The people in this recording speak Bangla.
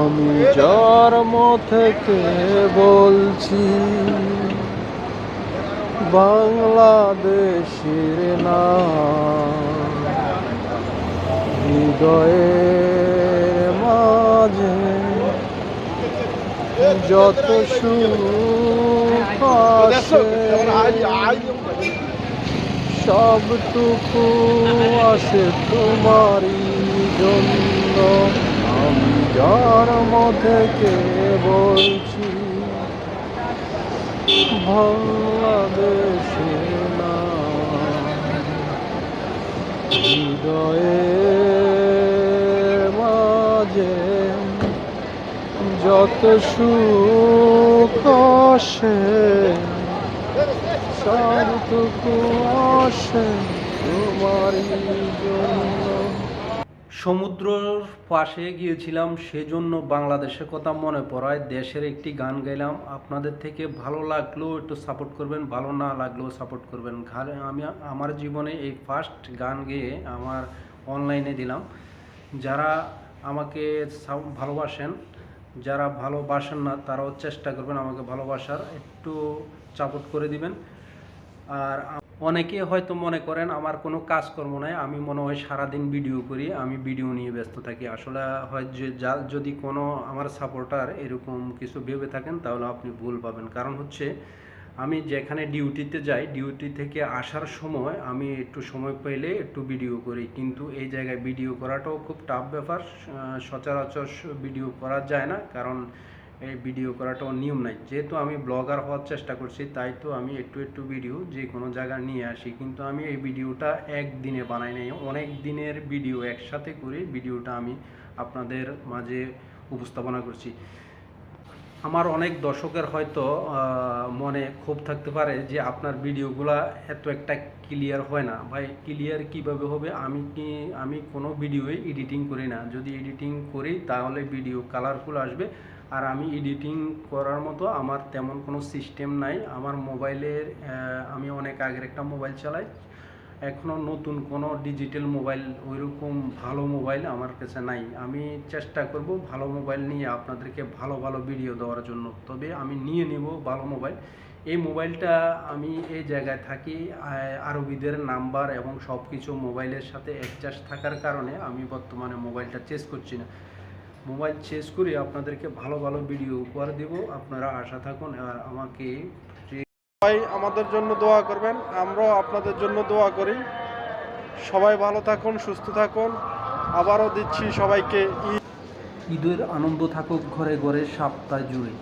আমি জন্ম থেকে বলছি বাংলাদেশের নাম, হৃদয়ের মাঝে যত সুখ আসে সবটুকু আসে তোমারই জন্য। আমি জন্ম থেকে বলছি বাংলাদেশের নাম, হৃদয়ের মাঝে যত সুখ আসে সবটুকু আসে তোমারই জন্য। সমুদ্রের পাশে গিয়েছিলাম, সেজন্য বাংলাদেশের কথা মনে পড়ায় দেশের একটি গান গাইলাম। আপনাদের থেকে ভালো লাগলেও একটু সাপোর্ট করবেন, ভালো না লাগলেও সাপোর্ট করবেন। আমি আমার জীবনে এই ফার্স্ট গান গেয়ে আমার অনলাইনে দিলাম। যারা আমাকে ভালোবাসেন, যারা ভালোবাসেন না তারাও চেষ্টা করবেন আমাকে ভালোবাসার, একটু সাপোর্ট করে দিবেন। আর অনেকে হয়তো মনে করেন আমার কোনো কাজকর্ম নাই, আমি মনে হয় সারাদিন ভিডিও করি, আমি ভিডিও নিয়ে ব্যস্ত থাকি। আসলে হয় যে যদি কোনো আমার সাপোর্টার এরকম কিছু ভেবে থাকেন তাহলে আপনি ভুল পাবেন। কারণ হচ্ছে আমি যেখানে ডিউটিতে যাই, ডিউটি থেকে আসার সময় আমি একটু সময় পেলে একটু ভিডিও করি, কিন্তু এই জায়গায় ভিডিও করাটাও খুব টাফ ব্যাপার। সচরাচর ভিডিও করা যায় না, কারণ এই ভিডিও করাটাও নিয়ম নাই। যেহেতু আমি ব্লগার হওয়ার চেষ্টা করছি, তাই তো আমি একটু ভিডিও যে কোনো জায়গায় নিয়ে আসি, কিন্তু আমি এই ভিডিওটা একদিনে বানাই নাই, অনেক দিনের ভিডিও একসাথে করে ভিডিওটা আমি আপনাদের মাঝে উপস্থাপনা করছি। আমার অনেক দর্শকের হয়তো মনে ক্ষোভ থাকতে পারে যে আপনার ভিডিওগুলা এত একটা ক্লিয়ার হয় না। ভাই, ক্লিয়ার কিভাবে হবে? আমি কোনো ভিডিওই এডিটিং করি না। যদি এডিটিং করি তাহলে ভিডিও কালারফুল আসবে, আর আমি এডিটিং করার মতো আমার তেমন কোনো সিস্টেম নাই। আমার মোবাইলের আমি অনেক আগের একটা মোবাইল চালাই, এখনও নতুন কোনো ডিজিটাল মোবাইল ওইরকম ভালো মোবাইল আমার কাছে নাই। আমি চেষ্টা করব ভালো মোবাইল নিয়ে আপনাদেরকে ভালো ভালো ভিডিও দেওয়ার জন্য, তবে আমি নিয়ে নেব ভালো মোবাইল। এই মোবাইলটা আমি এই জায়গায় থাকি, আরবিদের নাম্বার এবং সব কিছু মোবাইলের সাথে অ্যাডজাস্ট থাকার কারণে আমি বর্তমানে মোবাইলটা চেঞ্জ করছি না। মোবাইল চেঞ্জ করে আপনাদেরকে ভালো ভালো ভিডিও উপহার দেব, আপনারা আশা থাকুন। আর আমাকে সবাই আমাদের জন্য দোয়া করবেন, আমরাও আপনাদের জন্য দোয়া করি। সবাই ভালো থাকুন, সুস্থ থাকুন। আবারও দিচ্ছি সবাইকে ঈদের আনন্দ থাকুক ঘরে ঘরে সপ্তাহ জুড়ে।